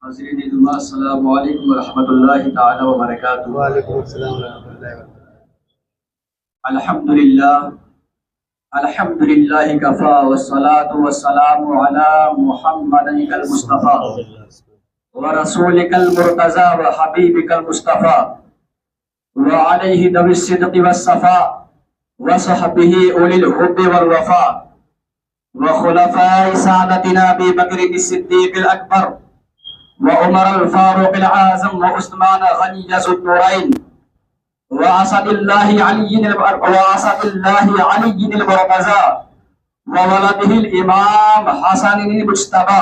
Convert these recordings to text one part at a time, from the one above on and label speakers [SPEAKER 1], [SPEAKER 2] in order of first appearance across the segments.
[SPEAKER 1] حاضرین جمعہ السلام علیکم ورحمۃ اللہ تعالی وبرکاتہ۔
[SPEAKER 2] وعلیکم السلام ورحمۃ اللہ وبرکاتہ۔
[SPEAKER 1] الحمدللہ کفا والصلاة والسلام علی محمد المصطفیٰ ورسولک المرتضی وحبیبک المصطفیٰ وعلیہ ذوی الصدق والصفاء وصحبہ اولی الحب والوفاء وخلفاء سادتنا ابی بکر الصدیق الاکبر وعمر الفاروق العاظم وعثمان غنی ذو النورین واسد اللہ علی المرتضی وولدہ الامام حسن المجتبی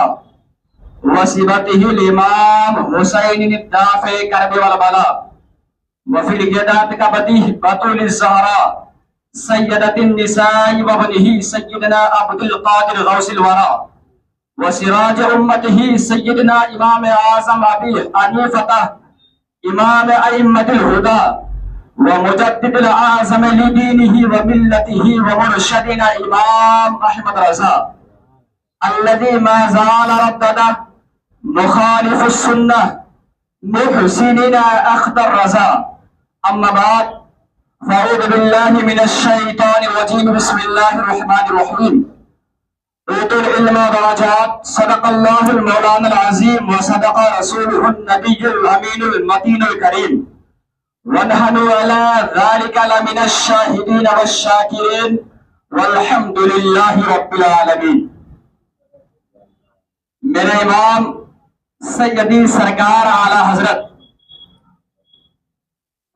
[SPEAKER 1] وصبتہ الامام حسین الدافع کرب والبلاء وفی الجدات کا بدیہ بطول الزہراء سیدت النساء وابنہ سیدنا عبد القادر غوث الورا وسراج امتہ سیدنا امام اعظم ابی حنیفہ امام ائمۃ الہدی ومجدد العظم لدینہ وملتہ ومرشدنا امام احمد رضا الذي ما زال رددا مخالف السنة محسننا اخذ الرضا اما بعد فاعوذ باللہ من الشیطان الرجیم بسم اللہ الرحمن الرحیم اوتوا العلم درجات صدق اللہ المولانا العظیم وصدق رسولہ النبی الامین المتین الکریم ونحن على ذلك لمن الشاہدین والشاکرین والحمد للہ رب العالمین۔ میرے امام سیدی سرکار اعلی حضرت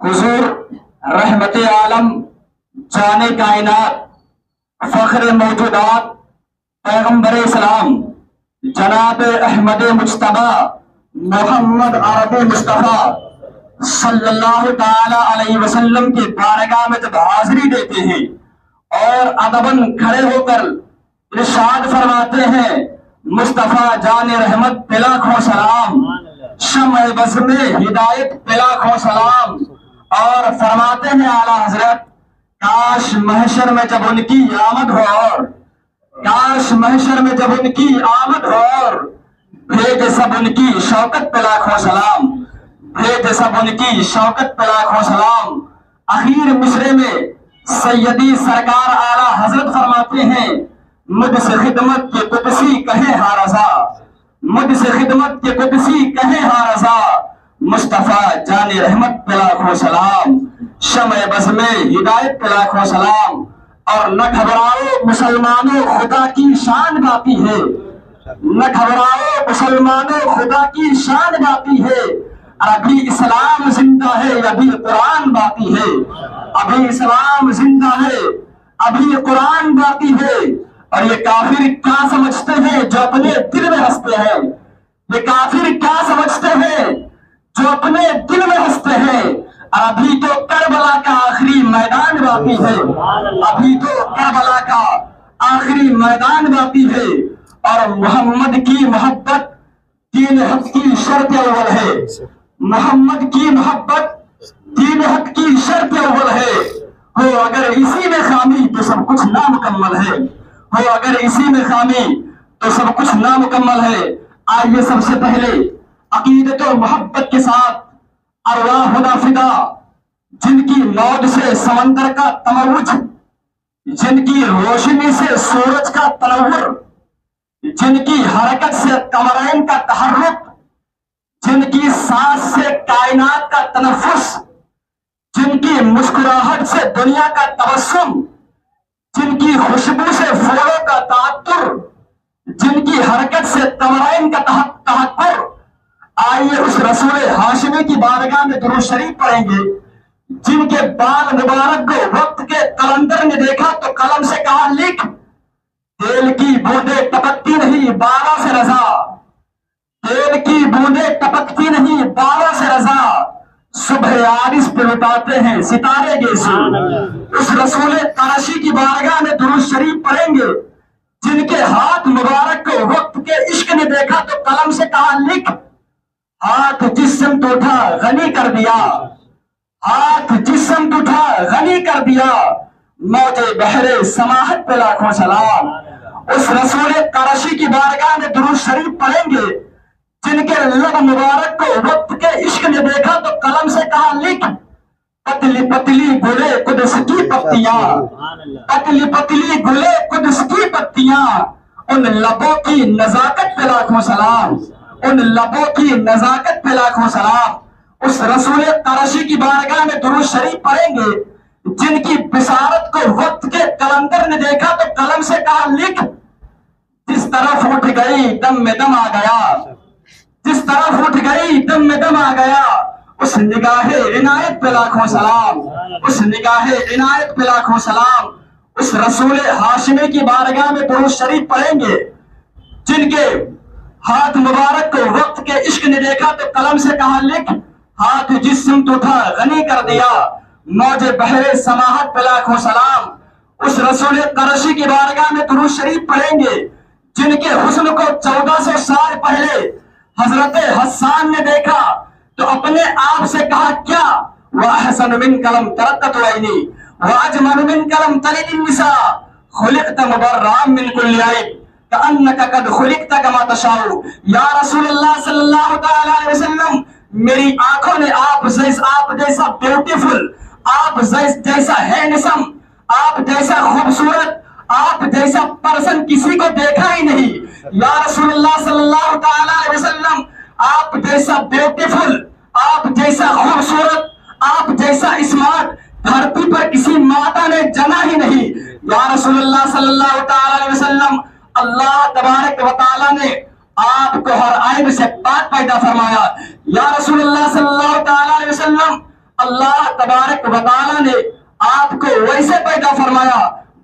[SPEAKER 1] حضور رحمت عالم جان کائنات فخر موجودات پیغمبر اسلام جناب احمد مجتبی محمد عربی مصطفیٰ صلی اللہ تعالی علیہ وسلم کی بارگاہ میں جب حاضری دیتے ہیں اور ادباً کھڑے ہو کر ارشاد فرماتے ہیں مصطفیٰ جان رحمت پہ لاکھوں سلام، شمع بز میں ہدایت پہ لاکھوں سلام، اور فرماتے ہیں اعلیٰ حضرت کاش محشر میں جب ان کی آمد ہو اور کاش محشر میں جب ان کی آمد ہو اور بھیج سب ان کی شوکت پہ لاکھوں سلام، بھیج سب ان کی شوکت پہ لاکھوں سلام۔ اخیر مصرے میں سیدی سرکار اعلیٰ حضرت فرماتے ہیں مجھ سے خدمت کے قدسی کہے ہاں رضا، مجھ سے خدمت کے قدسی کہے ہاں رضا، مصطفیٰ جان رحمت پہ لاکھوں سلام، شمع بز میں ہدایت پہ لاکھوں سلام۔ اور نہ گھبراؤ مسلمانوں خدا کی شان باقی ہے، نہ گھبراؤ مسلمانوں خدا کی شان باقی ہے، ابھی اسلام زندہ ہے ابھی قرآن باقی ہے، ابھی اسلام زندہ ہے ابھی قرآن باقی ہے۔ اور یہ کافر کیا سمجھتے ہیں جو اپنے دل میں ہنستے ہیں، یہ کافر کیا سمجھتے ہیں جو اپنے دل میں ہنستے ہیں، اور ابھی تو کربلا کا آخری میدان باقی ہے، ابھی تو کربلا کا آخری میدان باقی ہے۔ اور محمد کی محبت دین حق کی شرط اول ہے، محمد کی محبت دین حق کی شرط اول ہے، ہو اگر اسی میں خامی تو سب کچھ نامکمل ہے، ہو اگر اسی میں خامی تو سب کچھ نامکمل ہے۔ آئیے سب سے پہلے عقیدت و محبت کے ساتھ ارواح خدا فدا، جن کی موت سے سمندر کا تموج، جن کی روشنی سے سورج کا تنور، جن کی حرکت سے قمرین کا تحرک، جن کی سانس سے کائنات کا تنفس، جن کی مسکراہٹ سے دنیا کا تبسم، جن کی خوشبو سے پھولوں کا تعطر، جن کی حرکت سے قمرین کا تحقر۔ آئیے اس رسول ہاشمی کی بارگاہ میں درود شریف پڑھیں گے جن کے بال مبارک کو وقت کے قلندر نے دیکھا تو قلم سے کہا لکھ، تیل کی بوندیں ٹپکتی نہیں بالوں سے رضا، تیل کی بوندیں ٹپکتی نہیں بالوں سے رضا، صبح عارض پہ لٹاتے ہیں ستارے گیسو۔ اس رسول قرشی کی بارگاہ میں درود شریف پڑھیں گے جن کے ہاتھ مبارک کو وقت کے عشق نے دیکھا تو قلم سے کہا لکھ، ہاتھ جسم تو اٹھا غنی کر دیا، ہاتھ جسم تو اٹھا غنی کر دیا، موج بحر سماحت پہ لاکھوں سلام۔ اس رسول قرشی کی بارگاہ میں درود شریف پڑھیں گے جن کے لب مبارک کو وقت کے عشق نے دیکھا تو قلم سے کہا لکھ، پتلی پتلی گلے قدس کی پتیاں، پتلی پتلی گلے قدس کی پتیاں، ان لبوں کی نزاکت پہ لاکھوں سلام، ان لبوں کی نزاکت پہ لاکھوں سلام۔ اس رسول قرشی کی بارگاہ میں درود شریف پڑھیں گے جن کی بشارت کو وقت کے قلندر نے دیکھا تو قلم سے کہا لکھ، جس طرف اٹھ گئی دم میں دم آ گیا، جس طرف اٹھ گئی دم میں دم آ گیا، اس نگاہ عنایت پہ لاکھوں سلام، اس نگاہ عنایت پہ لاکھوں سلام۔ اس رسول ہاشمی کی بارگاہ میں درود شریف پڑھیں گے جن کے ہاتھ مبارک کو وقت کے عشق نے دیکھا تو قلم سے کہا لکھ، ہاتھ جس سمت اٹھا غنی کر دیا، موج بحر سماحت پہ لاکھوں سلام۔ اس رسول قرشی کی بارگاہ میں درود شریف پڑھیں گے جن کے حسن کو 1400 سال پہلے حضرت حسان نے دیکھا تو اپنے آپ سے کہا کیا، وَأَحْسَنُ مِنْكَ لَمْ تَرَقَّتْ عَيْنِي وَأَجْمَلُ مِنْكَ لَمْ تَلِدِ النِّسَاءُ خُلِقْتَ مُبَرَّأً مِنْ كُلِّ عَيْبٍ كَأَنَّكَ قَدْ خُلِقْتَ كَمَا تَشَاءُ۔ یا رسول اللہ صلی اللہ تعالیٰ علیہ وسلم، میری آنکھوں نے آپ جیسا بیوٹیفل، آپ جیسا ہینڈسم، آپ جیسا خوبصورت، آپ جیسا پرسن کسی کو دیکھا ہی نہیں۔ یا رسول اللہ صلی اللہ تعالیٰ علیہ وسلم، آپ جیسا بیوٹیفل، آپ جیسا خوبصورت، آپ جیسا اسمارٹ دھرتی پر کسی ماتا نے جنا ہی نہیں۔ یا رسول اللہ صلی اللہ تعالیٰ علیہ وسلم، اللہ تبارک و تعالیٰ نے آپ کو ہر عیب سے پاک پیدا فرمایا۔ یا رسول اللہ صلی اللہ تعالیٰ علیہ وسلم، اللہ تبارک و تعالیٰ نے آپ کو ویسے پیدا فرمایا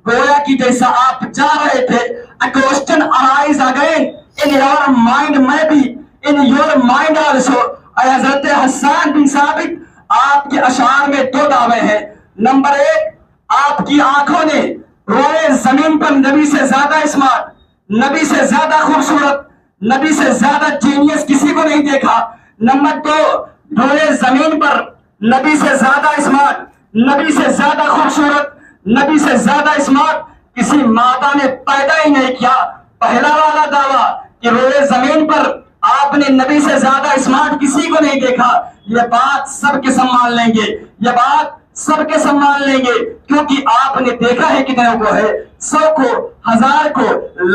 [SPEAKER 1] گویا کہ جیسا آپ جا رہے تھے۔ A question arise again in your mind, maybe in your mind also۔ حضرت حسان بن ثابت، آپ کے اشعار میں 2 دعوے ہیں۔ نمبر 1، آپ کی آنکھوں نے روئے زمین پر نبی سے زیادہ اسمارٹ، نبی سے زیادہ خوبصورت، نبی سے زیادہ جینیس کسی کو نہیں دیکھا۔ نمبر 2، روئے زمین پر نبی سے زیادہ اسمارٹ، نبی سے زیادہ خوبصورت، نبی سے زیادہ اسمارٹ کسی مادہ نے پیدا ہی نہیں کیا۔ پہلا والا دعویٰ کہ روئے زمین پر آپ نے نبی سے زیادہ اسمارٹ کسی کو نہیں دیکھا، یہ بات سب کے سنبھال لیں گے، یہ بات سب کے سنبھال لیں گے، کیونکہ آپ نے دیکھا ہے کتنے کو ہے، 100 کو، 1000 کو،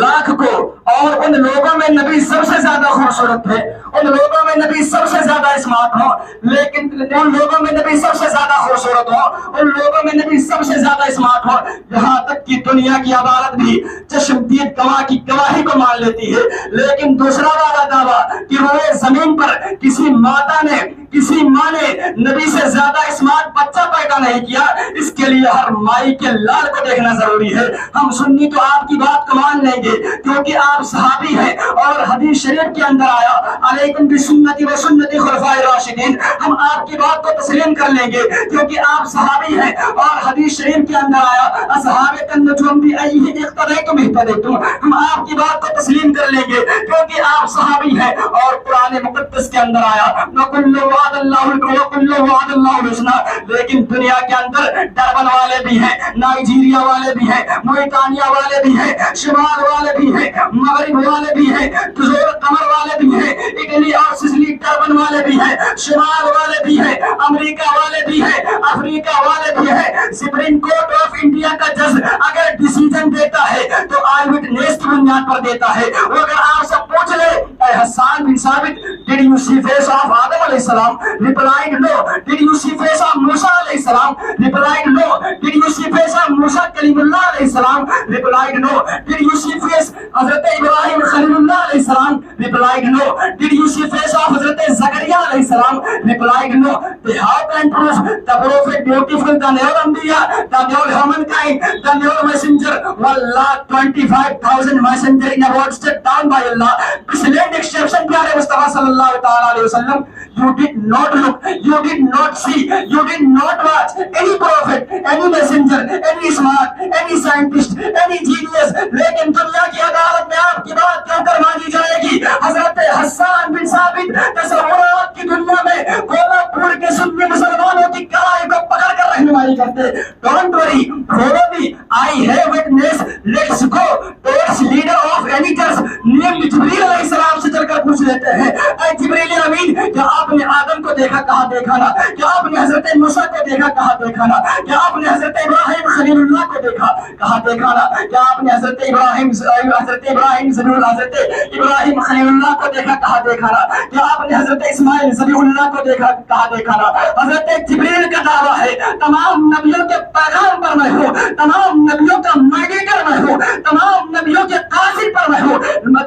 [SPEAKER 1] لاکھ کو، اور ان لوگوں میں نبی سب سے زیادہ خوبصورت ہے، ان لوگوں میں نبی سب سے زیادہ اسمارٹ ہو، لیکن ان لوگوں میں نبی سب سے زیادہ خوبصورت ہو، ان لوگوں میں نبی سب سے زیادہ اسمارٹ ہو، یہاں تک کہ دنیا کی عدالت بھی چشمدید گواہ کی گواہی کو مان لیتی ہے۔ لیکن دوسرا والا دعویٰ کہ روئے زمین پر کسی ماتا نے، کسی ماں نے نبی سے زیادہ اسمارٹ بچہ پیدا نہیں کیا، اس کے لیے ہر مائی کے لال کو دیکھنا ضروری ہے۔ ہم سنی تو آپ کی بات کو مان لیں گے کیونکہ آپ صحابی ہیں، اور حدیث شریف کے اندر آیا علیکم بسنتی و سنت خلفاء الراشدین، ہم آپ کی بات کو تسلیم کر لیں گے کیونکہ آپ صحابی ہیں، اور حدیث شریف کے اندر آیا اصحاب النجوم بأیہم اقتدیتم اہتدیتم، ہم آپ کی بات کو تسلیم کر لیں گے کیونکہ آپ صحابی ہیں۔ اور قرآن مقدس کے اندر آیا وَكُلُّ وَعَدَ اللَّهُ وَكُلُّ وَعَدَ اللَّهُ الْحُسْنَى، لیکن دنیا کے اندر ڈربن والے بھی ہیں، نائجیریا والے بھی ہیں، موریٹانیا والے بھی ہیں، شمال والے بھی ہیں، مغرب والے بھی ہیں، جزر قمر والے بھی ہیں، اٹلی اور سسلی ڈربن والے بھی ہیں، شمال والے بھی ہیں، امریکہ والے بھی ہیں، افریقہ والے بھی ہیں۔ سپریم کورٹ آف انڈیا کا جج اگر ڈیسیجن دیتا ہے تو آئی وٹنس کی بنیاد پر دیتا ہے۔ وہ اگر آپ سے پوچھ لے اے حسان بن ثابت did you see face of آدم علیہ السلام؟ replied no. Did you see face of موسیٰ علیہ السلام؟ replied no. Did you see face of موسیٰ کلیم اللہ علیہ السلام؟ replied no. Did you see face حضرت ابراہیم خلیل اللہ علیہ السلام؟ replied no. Did you see face of حضرت زکریا علیہ السلام؟ replied no. They how can prove the prophet beautiful than all انبیاء, than all humankind, than all messenger? واللہ 25,000 messenger in a word stepped down by Allah. Excellent exception پیارے مصطفیٰ صلی اللہ تعالیٰ علیہ وسلم. You did not look, you did not see, you did not watch any prophet, any messenger, any smart, any scientist, any genius. لیکن دنیا کی عدالت میں آپ کی بات کیوں کر مانی جائے گی؟ حضرت حسان بن ثابت تصورات کی دنیا میں کولہ پور کے سنی مسلمانوں کی کڑائی کو پکڑ کر رہنمائی کرتے. Don't worry, follow me, I have witness. Let's go towards leader of any church named جبریل علیہ السلام سے چل کر پوچھ لیتے ہیں اے جبریل امین کیا آپ نے آدم کو دیکھا؟ کہاں دیکھا نا. کیا آپ نے حضرت موسیٰ کو دیکھا؟ کہاں دیکھا نا. کیا آپ نے حضرت ابراہیم خلیل اللہ کو دیکھا؟ کہاں دیکھا نا. کیا آپ نے حضرت ابراہیم ضرور حضرت ابراہیم خلیل اللہ کو دیکھا؟ کہاں دیکھا نا. کیا آپ نے حضرت اسماعیل ذبیح اللہ کو دیکھا؟ کہاں دیکھا نا. حضرت جبریل کا دعویٰ ہے تمام نبیوں کے پیغام پر میں ہوں, تمام نبیوں کا میڈیٹر میں ہوں, تمام نبیوں کے قاصد پر میں ہوں,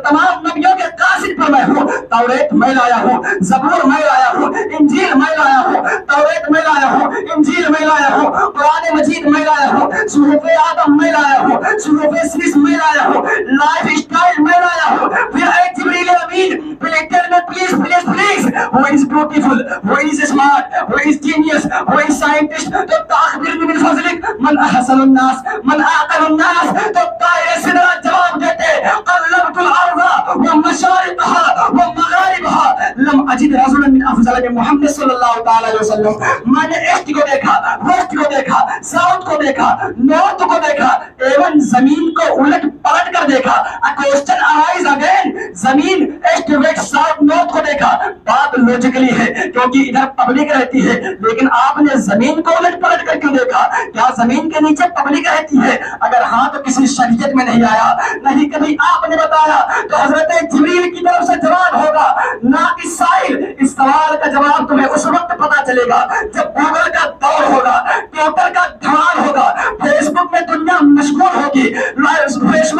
[SPEAKER 1] تمام نبیوں کے قاصد پر میں ہوں. توریت میں لایا ہوں, زبور میں لایا ہوں, انجیل میں لایا ہوں, توریت میں لایا ہوں, انجیل میں لایا ہوں, قرآن مجید میں لایا ہوں, صحف آدم میں لایا ہوں, صحف سیس میں لایا ہوں, لائف اسٹائل میں لایا ہوں. پھر اے جبریل امین please who is beautiful, who is smart, who is genius, who is scientist, تو تخبرنی من فضلک من احسن الناس من اعقل الناس. تو طائر سدرا جواب دیتے قلبت الارض ومشارقها ومغاربها لم اجد رجلا من افضل من محمد صلی اللہ تعالی علیہ وسلم. میں نے ایسٹ کو دیکھا, ویسٹ کو دیکھا, ساؤتھ کو دیکھا, نارتھ کو دیکھا, ایون زمین کو الٹ پلٹ کر دیکھا. A question arise again, زمین ایسٹ ویسٹ ساؤتھ نارتھ کو دیکھا. بات لوجیکلی ہے کیونکہ ادھر پبلک رہتی ہے, لیکن آپ نے زمین کو الٹ پلٹ کر کیوں دیکھا؟ کیا زمین کے نیچے پبلک رہتی ہے؟ اگر ہاں تو کسی شریعت میں نہیں آیا, نہیں کبھی آپ نے بتایا. تو حضرت جبریل کی طرف سے جواب ہوگا ناقص سائل. اس سوال کا جواب تمہیں اس وقت پتا چلے گا جب گوگل کا دور ہوگا, ٹویٹر کا دھمال ہوگا, فیس بک میں دنیا مشغول ہوگی, فیس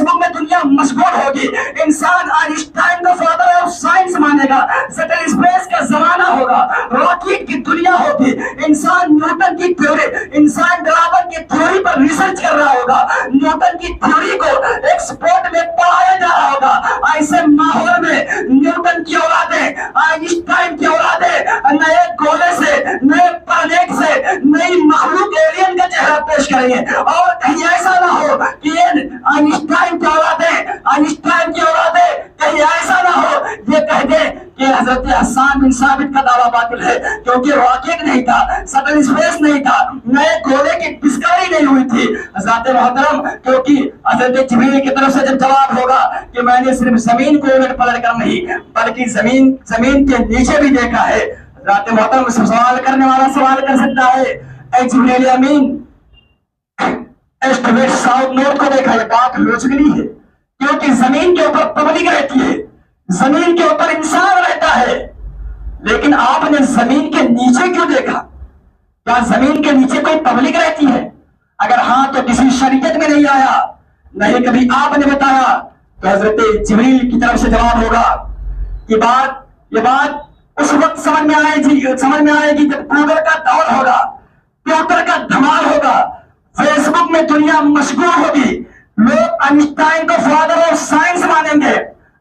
[SPEAKER 1] بک میں دنیا مشغول ہوگی. انسان آئنسٹائن کو فادر آف سائنس مانے گا, سٹل اسپیس کا زمانہ ہوگا, راکٹ کی دنیا ہوگی. انسان نیوٹن کی تھیوری, انسان ڈراون کی تھیوری پر ریسرچ کر رہا ہوگا, نیوٹن کی تھیوری کو ایکسپورٹ میں پڑھایا جا رہا ہوگا. ایسے ماحول میں نیوٹن کی اولادیں, آئنسٹائن کی اولادیں نئے گولے سے, نئے پلانیٹ سے, نئی مخلوق ایلین کا چہرہ پیش کریں گے. اور کہیں ایسا نہ ہو کہ آئنسٹائن کی اولادیں کہیں ایسا نہ ہو یہ کہہ دے کہ حضرت حسان بن ثابت کا دعویٰ باطل ہے, کیونکہ راکٹ نہیں تھا, سٹل اسپیس نہیں تھا, نئے گولے کی ڈسکوری نہیں ہوئی تھی. حضرت محترم, کیونکہ حضرت جبریل کی طرف سے جب جواب ہوگا کہ میں نے صرف زمین کو الٹ پلٹ کر نہیں بلکہ زمین کے نیچے بھی دیکھا ہے. حضرت محترم, سوال کرنے والا سوال کر سکتا ہے اے جبریل امین ایسٹ ویسٹ ساؤتھ نارتھ کو دیکھا؟ یہ بات لوجیکلی ہے کیونکہ زمین کے اوپر پبلک رہتی ہے, زمین کے اوپر انسان رہتا ہے, لیکن آپ نے زمین کے نیچے کیوں دیکھا؟ کیا زمین کے نیچے کوئی پبلک رہتی ہے؟ اگر ہاں تو کسی شریعت میں نہیں آیا, نہیں کبھی آپ نے بتایا. تو حضرت جبریل کی طرف سے جواب ہوگا یہ بات اس وقت سمجھ میں آئے گی جب گوگل کا دور ہوگا, ٹویٹر کا دھمال ہوگا, فیس بک میں دنیا مشغول ہوگی, لوگ آئنسٹائن کو فادر آف سائنس مانیں گے.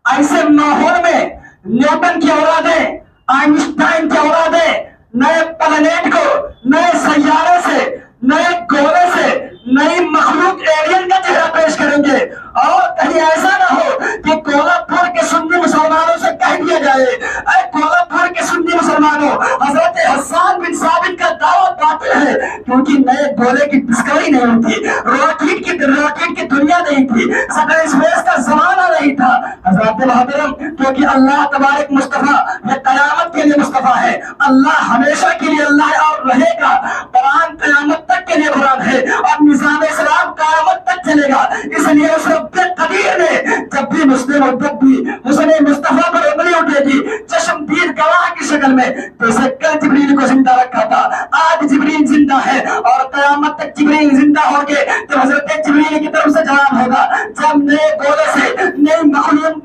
[SPEAKER 1] ایسے ماحول میں نیوٹن کی اولادیں, آئنسٹائن کی اولادیں نئے پلانیٹ کو, نئے سیارے سے, نئے گولے سے, نئی مخلوق ایلین کا چہرہ پیش کریں گے. اور کہیں ایسا نہ ہو کہ کولہاپور کے سنی مسلمانوں سے کہہ دیا جائے اے کولہاپور کے سنی مسلمانوں, حضرت حسان بن ثابت کا دعویٰ باطل ہے کیونکہ نئے گولے کی ڈسکوری نہیں ہوئی تھی, راکٹ کی دنیا نہیں تھی, سٹل اسپیس کا زمانہ نہیں تھا. حضرت محترم, کیونکہ اللہ تبارک مصطفیٰ یہ قیامت کے لیے مصطفیٰ ہے, اللہ ہمیشہ کے لیے اللہ ہے اور رہے گا. قرآن قیامت تک کے لیے قرآن ہے اور نظام اسلام قیامت تک چلے گا. اس لیے اس رب قدیر نے جب بھی مسلم اور جب بھی حسن مصطفیٰ پر انگلی اٹھے گی چشم دید گواہ کی شکل میں, جیسے کل جبریل کو زندہ رکھا تھا, آج جبریل زندہ ہے اور قیامت تک جبریل زندہ ہوگے. تو حضرت جبریل کی طرف سے جواب ہوگا جب نئے گولے سے نئی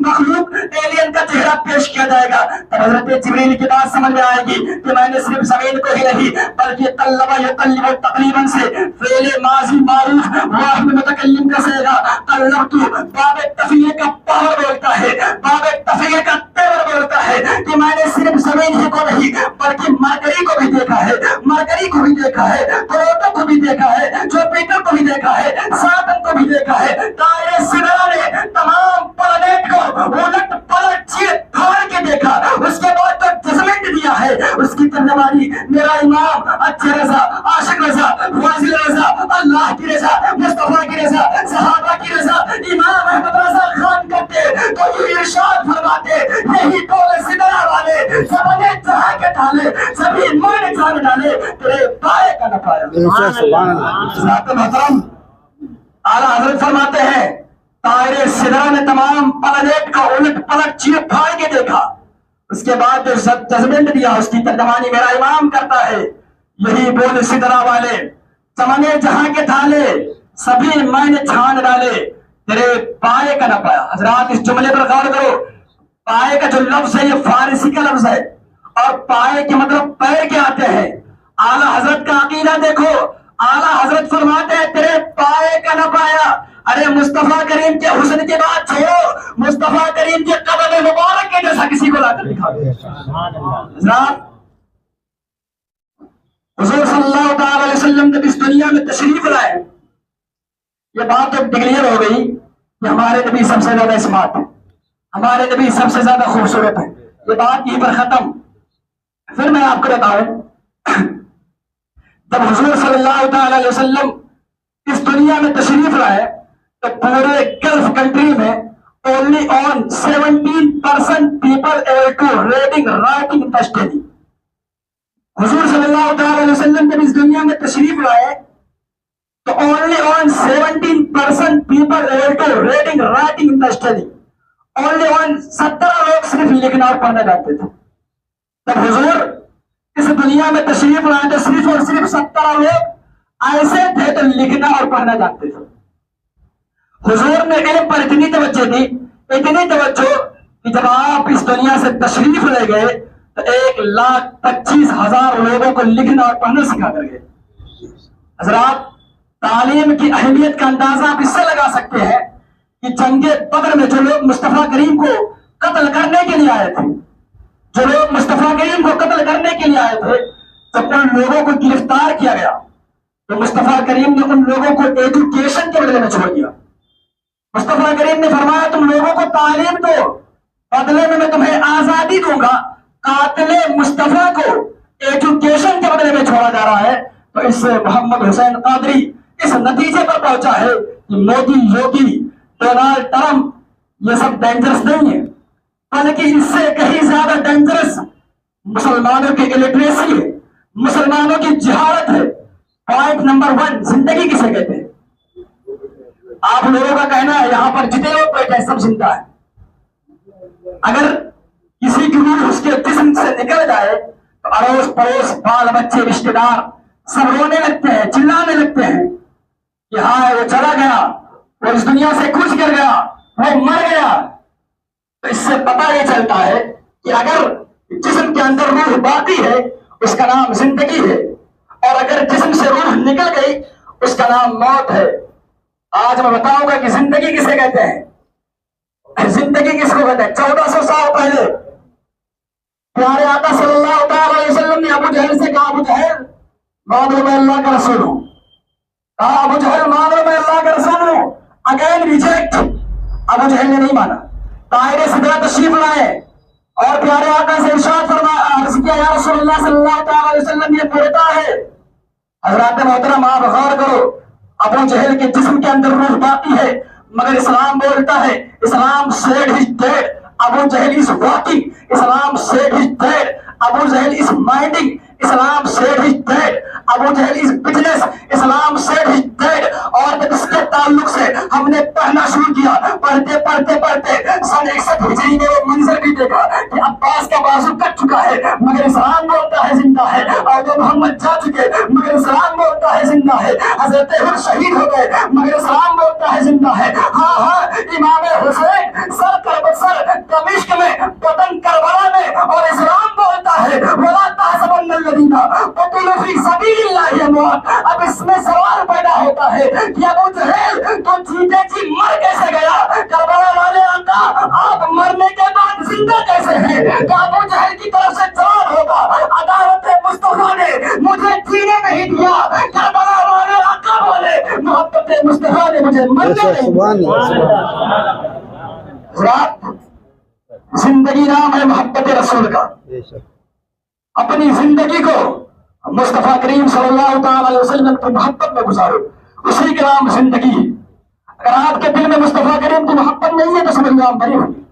[SPEAKER 1] مخلوق ایلین کا چہرہ پیش کیا جائے گا, تب حضرت جبریل کی بات سمجھ میں آئے گی کہ میں نے صرف زمین کو ہی نہیں بلکہ قلبہ یقلب تقریباً سے فعل ماضی معروف واحد متکلم کا صیغہ قلبت باب تفعیل کا پاور بولتا ہے, باب تفعیل کا تیور بولتا ہے کہ میں نے صرف زمین ہی کو نہیں بلکہ مرکری کو بھی دیکھا ہے, مرکری کو بھی دیکھا ہے, پلوٹو کو بھی دیکھا ہے, جوپیٹر کو بھی دیکھا ہے, ساتن کو بھی دیکھا ہے. طائر سدرا نے تمام پلانیٹ کو الٹ پلٹ چیر پھاڑ کے دیکھا, اس کے بعد تو ججمنٹ دیا ہے, اس کی طرف کرنے والی میرا امام اچھے رضا، عاشق رضا، فاضل رضا، اللہ کی رضا، مصطفیٰ کی رضا، صحابہ کی رضا، امام احمد رضا خان کرتے تو یہ ارشاد فرماتے یہی بول سدرا والے سبنے جہاں کے ڈالے سبھی مانے جان ڈالے تیرے پائے کا نہ پایا۔ ذات محترم اعلیٰ حضرت فرماتے ہیں طائر سدرا نے تمام پلانیٹ کا الٹ پلٹ چیر پھاڑ کے دیکھا، اس کے بعد جو ججمنٹ دیا اس کی ترجمانی میرا امام کرتا ہے یہی بول سدرا والے چمنے جہاں کے تھالے سبھی میں نے چھان ڈالے تیرے پائے کا نہ پایا۔ حضرات اس جملے پر غور کرو، پائے کا جو لفظ ہے یہ فارسی کا لفظ ہے اور پائے کے مطلب پیر کے آتے ہیں۔ اعلیٰ حضرت کا عقیدہ دیکھو، اعلیٰ حضرت فرماتے ہیں تیرے پائے کا نہ پایا۔ ارے مصطفیٰ کریم کے حسن کی بات چھوڑو، مصطفیٰ کریم کے قدم مبارک کے جیسا کسی کو لا کر دکھا دو۔ حضرات حضور صلی اللہ تعالی علیہ وسلم جب اس دنیا میں تشریف لائے یہ بات اب ڈکلیئر ہو گئی کہ ہمارے نبی سب سے زیادہ اسمارٹ ہے، ہمارے نبی سب سے زیادہ خوبصورت ہے، یہ بات یہیں پر ختم۔ پھر میں آپ کو بتاؤں جب حضور صلی اللہ تعالی علیہ وسلم اس دنیا میں تشریف لائے تو پورے گلف کنٹری میں only on 17% people able to reading, writing and study۔ حضور صلی اللہ تعالی علیہ وسلم جب اس دنیا میں تشریف لائے تو only on 17% people able to reading, writing and study۔ only on 17 لوگ صرف لکھنا اور پڑھنا جانتے تھے۔ جب حضور اس دنیا میں تشریف لائے تو صرف اور صرف 17 لوگ ایسے تھے تو لکھنا اور پڑھنا جانتے تھے۔ حضور نے علم پر اتنی توجہ دی، اتنی توجہ کہ جب آپ اس دنیا سے تشریف لے گئے تو 1,25,000 لوگوں کو لکھنا اور پڑھنا سکھا کر گئے۔ حضرات تعلیم کی اہمیت کا اندازہ آپ اس سے لگا سکتے ہیں کہ جنگ بدر میں جو لوگ مصطفیٰ کریم کو قتل کرنے کے لیے آئے تھے، جو لوگ مصطفیٰ کریم کو قتل کرنے کے لیے آئے تھے، جب ان لوگوں کو گرفتار کیا گیا تو مصطفیٰ کریم نے ان لوگوں کو ایجوکیشن کے بدلے میں چھوڑ دیا۔ مصطفیٰ کریم نے فرمایا تم لوگوں کو تعلیم دو، بدلے میں تمہیں آزادی دوں گا۔ قاتل مصطفیٰ کو ایجوکیشن کے بدلے میں چھوڑا جا رہا ہے، تو اس سے محمد حسین قادری اس نتیجے پر پہنچا ہے کہ مودی، یوگی، ڈونالڈ ٹرمپ یہ سب ڈینجرس نہیں ہے، بلکہ اس سے کہیں زیادہ ڈینجرس مسلمانوں کی الٹریسی ہے، مسلمانوں کی جہالت ہے۔ پوائنٹ نمبر 1 زندگی کسے کہتے ہیں؟ آپ لوگوں کا کہنا ہے یہاں پر جتنے لوگ بیٹھے ہیں سب زندہ ہے۔ اگر کسی کی روح اس کے جسم سے نکل جائے تو اڑوس پڑوس، بال بچے، رشتے دار سب رونے لگتے ہیں، چلانے لگتے ہیں کہ ہاں وہ چلا گیا، وہ اس دنیا سے کچھ کر گیا، وہ مر گیا۔ تو اس سے پتہ یہ چلتا ہے کہ اگر جسم کے اندر روح باقی ہے اس کا نام زندگی ہے، اور اگر جسم سے روح نکل گئی اس کا نام موت ہے۔ آج میں بتاؤں گا کہ زندگی کسے کہتے ہیں، زندگی کس کو کہتے ہیں۔ 1400 سال پہلے پیارے آقا صلی اللہ تعالی علیہ وسلم نے ابو جہل سے کہا ابو جہل مانو میں اللہ کا رسول ہوں، کہا ابو جہل مانو میں اللہ کا رسول ہوں، اگین ریجیکٹ، ابو جہل نے نہیں مانا۔ طائر سدرا تشریف لائے اور پیارے آقا سے ارشاد فرمایا، عرض کیا یا رسول اللہ صلی اللہ تعالی علیہ وسلم یہ مردہ ہے۔ حضرات محترم آپ غور کرو، ابو جہل کے جسم کے اندر روح باقی ہے مگر اسلام بولتا ہے اسلام said his dead، Abu Jahl is walking، Islam said his dead، Abu Jahl is minding، Islam said his dead، Abu Jahl is business، Islam said his dead۔ اور جب اس کے تعلق سے ہم نے پڑھنا شروع کیا، پڑھتے پڑھتے پڑھتے سن 61 ہجری میں وہ منظر بھی دیکھا کہ عباس کا بازو کٹ چکا ہے مگر اسلام بولتا ہے زندہ ہے، اور جو محمد جا چکے مگر اسلام بولتا ہے زندہ ہے، حضرت حسین شہید ہو گئے مگر اسلام بولتا ہے زندہ ہے۔ ہاں ہاں امام حسین سر سر دمشق میں وطن کربلا میں، اور اسلام بولتا ہے وَلَا تَحْسَبَنَّ الَّذِينَ قُتِلُوا فِي سَبِيلِ اللَّهِ أَمْوَاتٌ۔ اب اس میں سوال پیدا ہوتا ہے کہ ابو جہل تو جیتے جی مر کیسے گیا؟ کربلا والے آقا آپ مرنے کے بعد زندہ کیسے ہیں؟ کہ ابو جہل کی طرف سے جواب ہوگا عدالت مصطفیٰ نے مجھے جینے نہیں دیا، کربلا والے آقا بولے محبت مصطفیٰ نے مجھے مرنے نہیں دیا۔ رات زندگی نام ہے محبت رسول کا، اپنی زندگی کو مصطفیٰ کریم صلی اللہ تعالی علیہ وسلم کی محبت میں گزارو، اسی کا نام زندگی ہے۔ اگر آپ کے دل میں مصطفیٰ کریم کی محبت نہیں ہے تو سمجھ آپ بری ہوگی،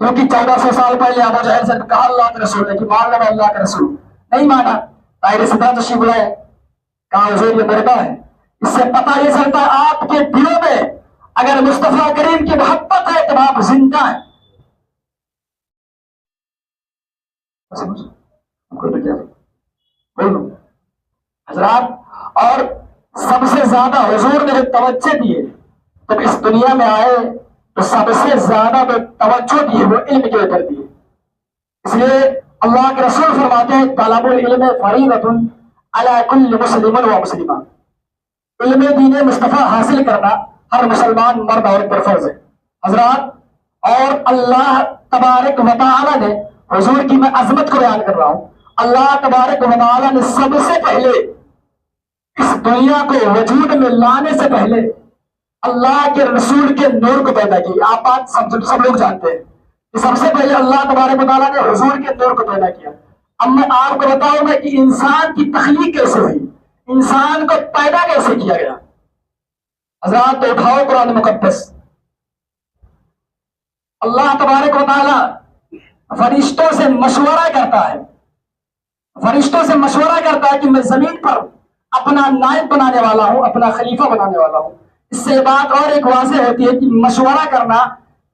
[SPEAKER 1] کیونکہ 1400 سال پہلے ابو جہل سے کہا اللہ کے رسول نے کہ مان لو اللہ کا رسول، نہیں مانا، طاہر صدر تشریف بلائے، کہا حضور یہ مردہ ہے۔ اس سے پتہ یہ چلتا ہے آپ کے دلوں میں اگر مصطفیٰ کریم کی محبت ہے تو آپ زندہ ہیں۔ حضرات، اور سب سے زیادہ حضور نے جو توجہ دیے جب اس دنیا میں آئے تو سب سے زیادہ جو توجہ دیے وہ علم کے اوپر دیے۔ اس لیے اللہ کے رسول فرماتے ہیں طلب العلم فریضۃ علی کل مسلم و مسلمہ، علم دین مصطفیٰ حاصل کرنا ہر مسلمان مرد اور پر فرض ہے۔ حضرات، اور اللہ تبارک و تعالی نے، حضور کی میں عظمت کو بیان کر رہا ہوں، اللہ تبارک و تعالی نے سب سے پہلے اس دنیا کو وجود میں لانے سے پہلے اللہ کے رسول کے نور کو پیدا کی۔ آپ بات سب لوگ جانتے ہیں کہ سب سے پہلے اللہ تبارک و تعالیٰ نے حضور کے نور کو پیدا کیا۔ اب میں آپ کو بتاؤں گا کہ انسان کی تخلیق کیسے ہوئی، انسان کو پیدا کیسے کیا گیا۔ حضرات تو اٹھاؤ قرآن مقدس۔ اللہ تبارک و تعالیٰ فرشتوں سے مشورہ کرتا ہے، فرشتوں سے مشورہ کرتا ہے کہ میں زمین پر اپنا نائب بنانے والا ہوں، اپنا خلیفہ بنانے والا ہوں۔ اس سے بات اور ایک واضح ہوتی ہے کہ مشورہ کرنا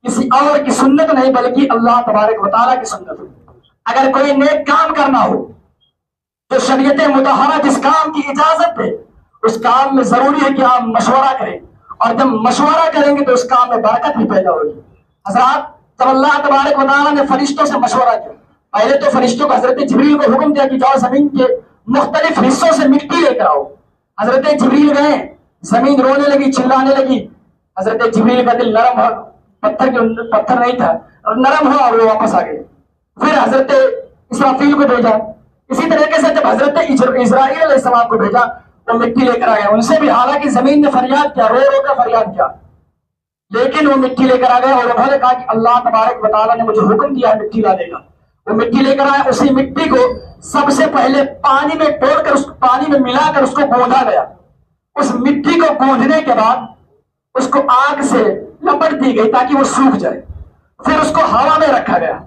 [SPEAKER 1] کسی اور کی سنت نہیں بلکہ اللہ تبارک و تعالیٰ کی سنت ہے۔ اگر کوئی نیک کام کرنا ہو تو شریعت مطہرہ جس کام کی اجازت دے اس کام میں ضروری ہے کہ آپ مشورہ کریں، اور جب مشورہ کریں گے تو اس کام میں برکت بھی پیدا ہوگی۔ حضرات، جب اللہ تبارک و تعالیٰ نے فرشتوں سے مشورہ کیا، پہلے تو فرشتوں کو حضرت جبریل کو حکم دیا کہ جاؤ زمین کے مختلف حصوں سے مٹی لے کر آؤ۔ حضرت جبریل گئے، زمین رونے لگی، چلانے لگی۔ حضرت جبریل کا دل نرم ہو، پتھر نہیں تھا، نرم ہوا اور وہ واپس آ گئے۔ پھر حضرت اسرافیل کو بھیجا، اسی طریقے سے جب حضرت اسرائیل علیہ السلام کو بھیجا وہ مٹی لے کر آیا، ان سے بھی حالانکہ زمین نے فریاد کیا، رو رو کر فریاد کیا، لیکن وہ مٹی لے کر آ گئے اور انہوں نے کہا کہ اللہ تبارک و تعالیٰ نے مجھے حکم دیا ہے مٹی لانے کا۔ وہ مٹی لے کر آئے، اسی مٹی کو سب سے پہلے پانی میں ڈول کر، اس پانی میں ملا کر اس کو گوندھا گیا۔ اس مٹی کو گوندھنے کے بعد اس کو آگ سے لپٹ دی گئی تاکہ وہ سوکھ جائے۔ پھر اس کو ہوا میں رکھا گیا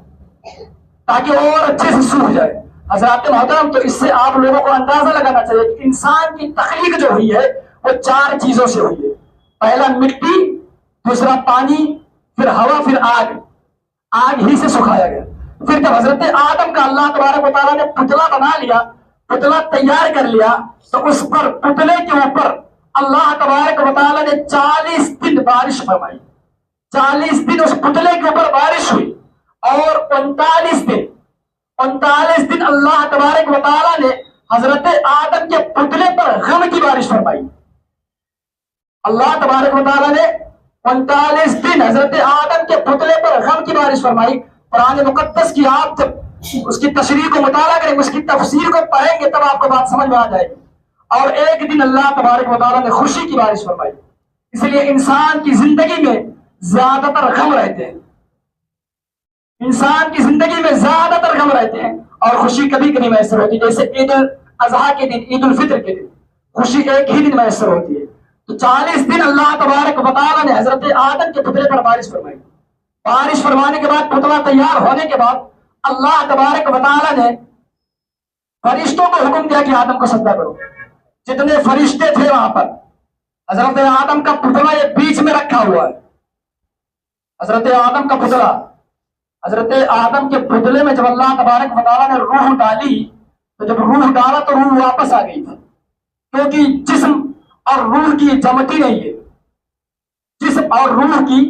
[SPEAKER 1] تاکہ اور اچھے سے سوکھ جائے۔ حضرات محترم، تو اس سے آپ لوگوں کو اندازہ لگانا چاہیے کہ انسان کی تخلیق جو ہوئی ہے وہ 4 چیزوں سے ہوئی ہے۔ پہلا مٹی، دوسرا پانی، پھر ہوا، پھر آگ۔ آگ ہی سے سکھایا گیا۔ پھر جب حضرت آدم کا اللہ تبارک و تعالیٰ نے پتلا بنا لیا، پتلا تیار کر لیا، تو اس پر پتلے کے اوپر اللہ تبارک و تعالیٰ نے 40 دن بارش فرمائی۔ 40 دن اس پتلے کے اوپر بارش ہوئی، اور 39 دن اللہ تبارک و تعالیٰ نے حضرت آدم کے پتلے پر غم کی بارش فرمائی۔ اللہ تبارک و تعالیٰ نے 39 دن حضرت آدم کے پتلے پر غم کی بارش فرمائی۔ قرآن مقدس کی آپ جب اس کی تشریح کو مطالعہ کریں گے، اس کی تفسیر کو پڑھیں گے، تب آپ کو بات سمجھ میں آ جائے گی۔ اور ایک دن اللہ تبارک و تعالیٰ نے خوشی کی بارش فرمائی۔ اس لیے انسان کی زندگی میں زیادہ تر غم رہتے ہیں، انسان کی زندگی میں زیادہ تر غم رہتے ہیں، اور خوشی کبھی کبھی میسر ہوتی ہے، جیسے عید الاضحیٰ کے دن، عید الفطر کے دن خوشی ایک ہی دن میسر ہوتی ہے۔ تو 40 دن اللہ تبارک و تعالیٰ نے حضرت آدم کے پتلے پر بارش فرمائی۔ بارش فرمانے کے بعد، پتلا تیار ہونے کے بعد، اللہ تبارک و تعالیٰ نے فرشتوں کو حکم دیا کہ آدم کو سجدہ کرو۔ جتنے فرشتے تھے وہاں پر، حضرت آدم کا پتلا یہ بیچ میں رکھا ہوا ہے۔ حضرت آدم کا پتلا، حضرت آدم کے پتلے میں جب اللہ تبارک و تعالیٰ نے روح ڈالی، تو جب روح ڈالا تو روح واپس آ گئی تھی، کیونکہ جسم اور روح کی جمتی نہیں ہے، جسم اور روح کی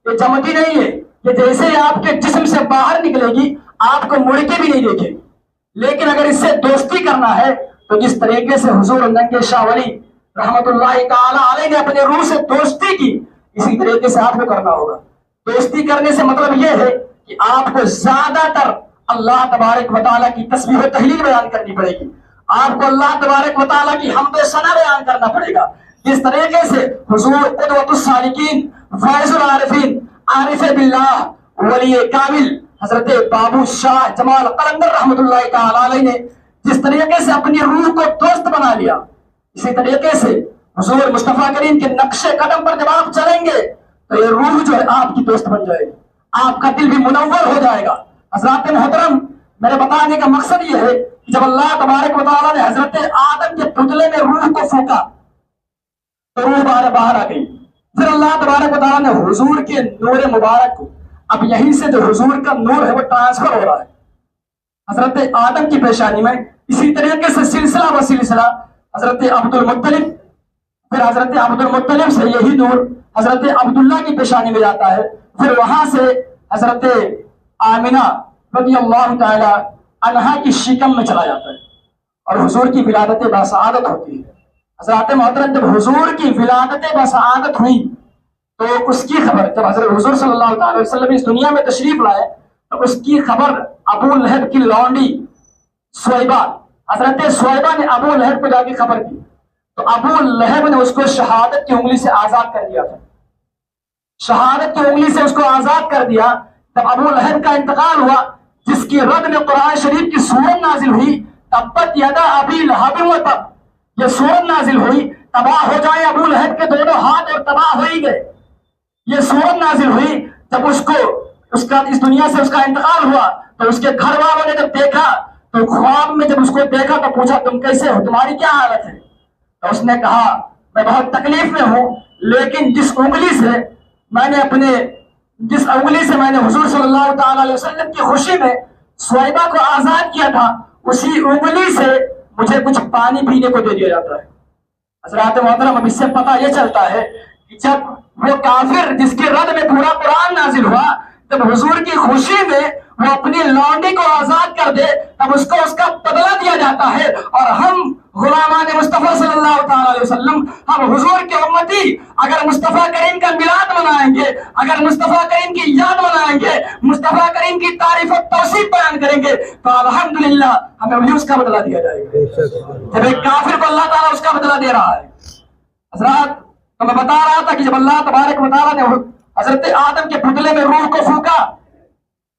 [SPEAKER 1] یہ جمتی نہیں ہے، یہ جیسے آپ کے جسم سے باہر نکلے گی آپ کو مڑ کے بھی نہیں دیکھے گی۔ لیکن اگر اس سے دوستی کرنا ہے تو جس طریقے سے حضور ننگے شاہ ولی رحمت اللہ تعالی علیہ نے اپنے روح سے دوستی کی، اسی طریقے سے آپ کو کرنا ہوگا۔ دوستی کرنے سے مطلب یہ ہے کہ آپ کو زیادہ تر اللہ تبارک و تعالیٰ کی تسبیح و تہلیل بیان کرنی پڑے گی، آپ کو اللہ تبارک و تعالیٰ کی حمد و ثنا بیان کرنا پڑے گا، جس طریقے سے حضور قدوۃ السالکین، فیض العارفین، عارف باللہ، ولی کامل حضرت بابو شاہ جمال قلندر رحمۃ اللہ تعالی علیہ نے جس طریقے سے اپنی روح کو دوست بنا لیا، اسی طریقے سے حضور مصطفیٰ کریم کے نقش قدم پر جب آپ چلیں گے تو یہ روح جو ہے آپ کی دوست بن جائے گی، آپ کا دل بھی منور ہو جائے گا۔ حضرات محترم، میرے بتانے کا مقصد یہ ہے کہ جب اللہ تبارک و تعالیٰ نے حضرت آدم کے پتلے میں روح کو پھونکا تو روح باہر آ گئی، پھر اللہ تبارک و تعالیٰ نے حضور کے نور مبارک کو، اب یہیں سے جو حضور کا نور ہے وہ ٹرانسفر ہو رہا ہے حضرت آدم کی پیشانی میں، اسی طریقے سے سلسلہ و سلسلہ حضرت عبد المطلب، پھر حضرت عبد المطلب سے یہی نور حضرت عبداللہ کی پیشانی میں جاتا ہے، پھر وہاں سے حضرت آمنہ رضی اللہ تعالی عنہا کی شکم میں چلا جاتا ہے اور حضور کی ولادت بسعادت ہوتی ہے۔ حضرات محترم، جب حضور کی ولادت بسعادت ہوئی تو اس کی خبر، جب حضرت حضور صلی اللہ تعالی وسلم اس دنیا میں تشریف لائے تو اس کی خبر ابو لہب کی لونڈی سویبہ، حضرت سویبہ نے ابو لہب کو جا کے خبر کی تو ابو لہب نے اس کو شہادت کی انگلی سے آزاد کر دیا تھا، شہادت کی انگلی سے اس کو آزاد کر دیا۔ جب ابو لہب کا انتقال ہوا، جس کی رد میں قرآن شریف کی سورت نازل ہوئی، تبت یدا ابی لہب و تب، یہ سورت نازل ہوئی تباہ ہو جائیں ابو لہب کے دونوں ہاتھ اور تباہ ہو ہی گئے، یہ سورت نازل ہوئی جب اس کو اس دنیا سے اس کا انتقال ہوا تو اس کے گھر والوں نے جب دیکھا تو خواب میں جب اس کو دیکھا تو پوچھا تم کیسے ہو، تمہاری کیا حالت ہے؟ تو اس نے کہا میں بہت تکلیف میں ہوں، لیکن جس انگلی سے میں نے حضور صلی اللہ تعالی علیہ وسلم کی خوشی میں سویبہ کو آزاد کیا تھا، اسی انگلی سے مجھے کچھ پانی پینے کو دے دیا جاتا ہے۔ حضرات محترم، اب اس سے پتہ یہ چلتا ہے کہ جب وہ کافر جس کے رد میں پورا قرآن نازل ہوا، جب حضور کی خوشی میں وہ اپنی لونڈی کو آزاد کر دے تب اس کو اس کا بدلہ دیا جاتا ہے، اور ہم غلامان مصطفیٰ صلی اللہ تعالی علیہ وسلم، ہم حضور کے امتی اگر مصطفیٰ کریم کا میلاد منائیں گے، اگر مصطفیٰ کریم کی یاد منائیں گے، مصطفیٰ کریم کی تعریف و توصیف بیان کریں گے تو الحمدللہ ہمیں بھی اس کا بدلہ دیا جائے گا، جب ایک کافر کو اللہ تعالیٰ اس کا بدلہ دے رہا ہے۔ حضرات، تو میں بتا رہا تھا کہ جب اللہ تبارک و تعالیٰ نے حضرت آدم کے پتلے میں روح کو پھونکا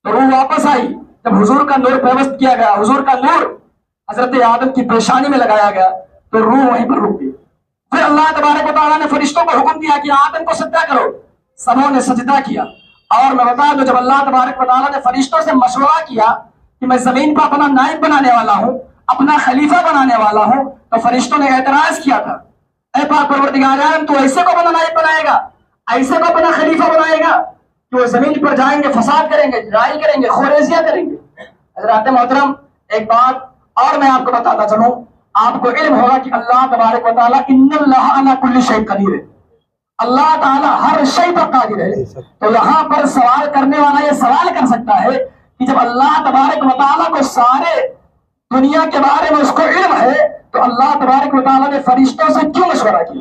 [SPEAKER 1] تو روح واپس آئی، جب حضور کا نور پیوست کیا گیا، حضور کا نور حضرت آدم کی پیشانی میں لگایا گیا تو روح وہیں پر رک گئی۔ پھر اللہ تبارک و تعالیٰ نے فرشتوں کو حکم دیا کہ آدم کو سجدہ کرو، سبوں نے سجدہ کیا۔ اور میں بتا دوں، جب اللہ تبارک و تعالیٰ نے فرشتوں سے مشورہ کیا کہ میں زمین پر اپنا نائب بنانے والا ہوں، اپنا خلیفہ بنانے والا ہوں، تو فرشتوں نے اعتراض کیا تھا، اے پاک پروردگار عالم، تو ایسے کو اپنا نائب بنائے گا، ایسے کو اپنا خلیفہ بنائے گا کہ وہ زمین پر جائیں گے، فساد کریں گے، جرائی کریں گے، خوریزیاں کریں گے۔ حضرات محترم، ایک بات اور میں آپ کو بتاتا چلوں، آپ کو علم ہوگا کہ اللہ تبارک و تعالیٰ ان اللہ علی کل شیء قدیر ہے، اللہ تعالیٰ ہر شے پر قادر ہے۔ تو یہاں پر سوال کرنے والا یہ سوال کر سکتا ہے کہ جب اللہ تبارک و تعالیٰ کو سارے دنیا کے بارے میں اس کو علم ہے تو اللہ تبارک و تعالیٰ نے فرشتوں سے کیوں مشورہ کیا؟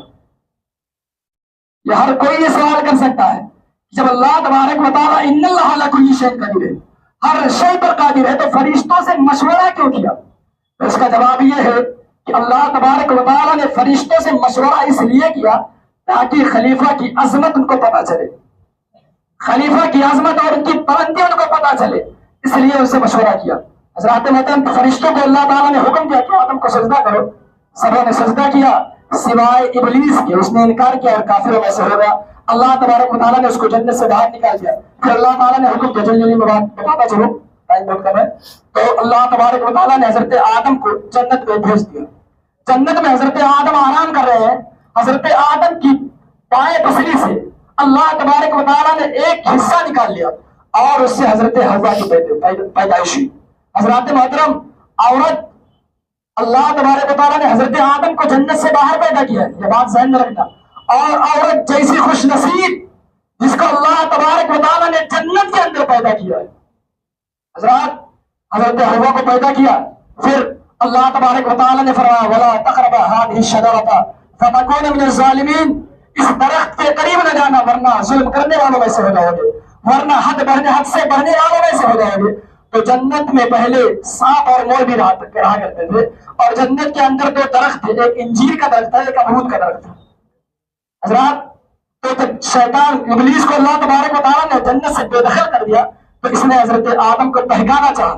[SPEAKER 1] یہ ہر کوئی یہ سوال کر سکتا ہے، جب اللہ تبارک و تعالیٰ ان اللہ علی کل شیء قدیر ہے، ہر شے پر قادر ہے، تو فرشتوں سے مشورہ کیوں کیا؟ اس کا جواب یہ ہے کہ اللہ تبارک و تعالیٰ نے فرشتوں سے مشورہ اس لیے کیا تاکہ خلیفہ کی عظمت ان کو پتہ چلے، خلیفہ کی عظمت اور ان کی بلندی ان کو پتہ چلے، اس لیے ان سے مشورہ کیا۔ حضرات محترم، فرشتوں کو اللہ تعالیٰ نے حکم دیا کہ آدم کو سجدہ کرو، سبوں نے سجدہ کیا سوائے ابلیس کے، اس نے انکار کیا اور کافروں میں سے ہو گیا۔ اللہ تبارک و تعالیٰ نے اس کو جنت سے باہر نکال دیا۔ پھر اللہ تعالیٰ نے حکم دیا، جلدی میں بات بتاتا چلو، ٹائم بہت کم ہے، تو اللہ تبارک و تعالیٰ نے حضرت آدم کو جنت میں بھیج دیا۔ جنت میں حضرت آدم آرام کر رہے ہیں، حضرت آدم کی بائیں پسلی سے اللہ تبارک و تعالیٰ نے ایک حصہ نکال لیا اور اس سے حضرت حوا کی پیدائش ہوئی۔ حضرات محترم، عورت اللہ تبارک و تعالیٰ نے حضرت آدم کو جنت سے باہر پیدا کیا ہے، یہ بات ذہن میں رکھنا، اور عورت جیسی خوش نصیب جس کو اللہ تبارک و تعالیٰ نے جنت کے اندر پیدا کیا ہے، حضرات حضرت حوا کو پیدا کیا۔ پھر اللہ تبارک و تعالیٰ نے فرمایا وَلَا تَقْرَبَا هَٰذِهِ الشَّجَرَةَ فَتَكُونَ مِنَ الظَّالِمِينَ، اس درخت کے قریب نہ جانا ورنہ ظلم کرنے والوں میں سے ہو جاؤ گے، ورنہ حد سے بڑھنے والوں میں سے ہو جاؤ گے۔ تو جنت میں پہلے سانپ اور مور بھی رہا کرتے تھے، اور جنت کے اندر دو درخت تھے، ایک انجیر کا درخت تھا، ایک امرود کا درخت تھا۔ حضرات، تو جب شیطان ابلیس کو اللہ تبارک و تعالیٰ نے جنت سے بے دخل کر دیا
[SPEAKER 3] تو اس نے حضرت آدم کو بہکانا چاہا،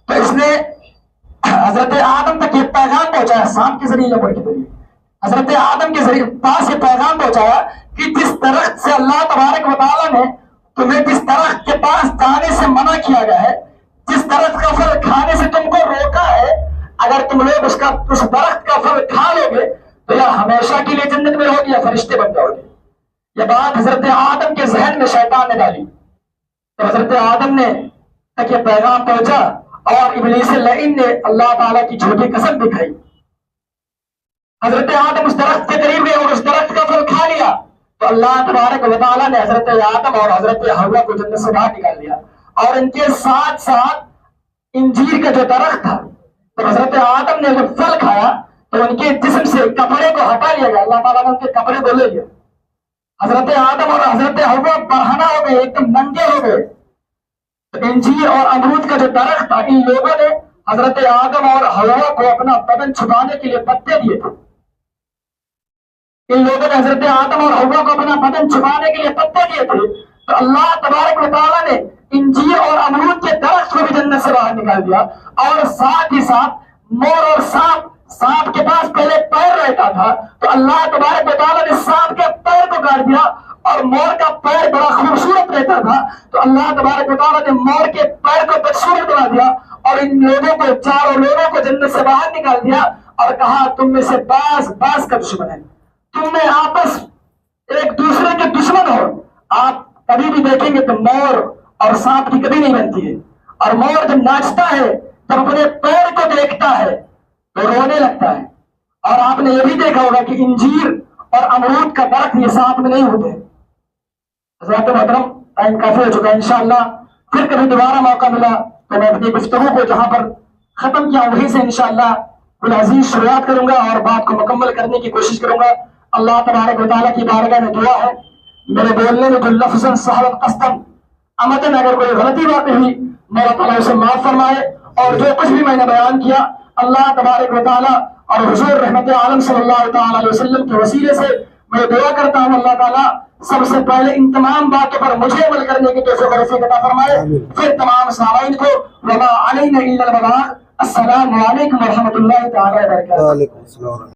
[SPEAKER 3] تو اس نے حضرت آدم تک یہ پیغام پہنچایا سانپ کے ذریعے یا مڑ کے ذریعے، حضرت آدم کے ذریعے پاس یہ پیغام پہنچایا کہ جس درخت سے اللہ تبارک و تعالیٰ نے تمہیں جس درخت کے پاس جانے سے منع کیا گیا ہے، جس درخت کا پھل کھانے سے تم کو روکا ہے، اگر تم لوگ اس درخت کا پھل کھا لو گے تو یا ہمیشہ کے لیے جنت میں رہو گے یا فرشتے بن جاؤ گے۔ یہ بات حضرت آدم کے ذہن میں شیطان نے ڈالی، تو حضرت آدم نے تک یہ پیغام پہنچا اور ابلیس لعین نے اللہ تعالیٰ کی جھوٹی قسم دکھائی۔ حضرت آدم اس درخت کے قریب گئے اور اس درخت کا پھل کھا لیا، تو اللہ تبارک و تعالیٰ نے حضرت آدم اور حضرت حوا کو جنت سے باہر نکال دیا، اور ان کے ساتھ ساتھ انجیر کا جو درخت تھا، تو حضرت آدم نے جب پھل کھایا تو ان کے جسم سے کپڑے کو ہٹا لیا گیا، اللہ تعالیٰ نے ان کے کپڑے کو لے لیا۔ حضرت آدم اور حضرت حوا برہنہ ہو گئے، ایک دم ننگے ہو گئے۔ انجیر اور امرود کا جو درخت تھا، ان لوگوں نے حضرت آدم اور حوا کو اپنا بدن چھپانے کے لیے پتے دیے تھے، ان لوگوں نے حضرت آدم اور حوا کو اپنا بدن چھپانے کے لیے پتے دیے تھے، تو اللہ تبارک و تعالیٰ نے انجیر اور امرود کے درخت کو بھی جنت سے باہر نکال دیا، اور ساتھ ہی ساتھ مور اور سانپ کے پاس پہلے پیر رہتا تھا، تو اللہ تبارک و تعالیٰ نے سانپ کے پیر کو کاٹ دیا، اور مور کا پیر بڑا خوبصورت رہتا تھا، تو اللہ تبارک و تعالیٰ نے مور کے پیر کو بدصورت بنا دیا، اور ان لوگوں کو چاروں لوگوں کو جنت سے باہر نکال دیا، اور کہا تم میں سے باز کا دشمن ہے، تم میں آپس ایک دوسرے کے دشمن ہو۔ آپ کبھی بھی دیکھیں گے تو مور اور سانپ کی کبھی نہیں بنتی ہے، اور مور جب ناچتا ہے جب اپنے پیر کو دیکھتا ہے تو رونے لگتا ہے، اور آپ نے یہ بھی دیکھا ہوگا کہ انجیر اور امرود کا درخت یہ ساتھ میں نہیں ہوتے۔ حضرات محترم، ٹائم کافی ہو چکا ہے، انشاءاللہ پھر کبھی دوبارہ موقع ملا تو میں اپنی گفتگو کو جہاں پر ختم کیا وہیں سے انشاءاللہ بالعزیز شروعات کروں گا اور بات کو مکمل کرنے کی کوشش کروں گا۔ اللہ تبارک و تعالیٰ کی بارگاہ میں دعا ہے میرے بولنے میں جو لفظ صحابت قصدن عمدن اگر کوئی غلطی بات ہوئی مولا تعالیٰ اسے معاف فرمائے، اور جو کچھ بھی میں نے بیان کیا اللہ تبارک و تعالیٰ اور حضور رحمت عالم صلی اللہ تعالیٰ علیہ وسلم کے وسیلے سے میں دعا کرتا ہوں اللہ تعالیٰ سب سے پہلے ان تمام باتوں پر مجھے عمل کرنے کی توفیق نصیب عطا فرمائے، پھر تمام سامعین کو وما علینا الا البلاغ۔ السلام علیکم ورحمۃ اللہ تعالیٰ وبرکاتہ۔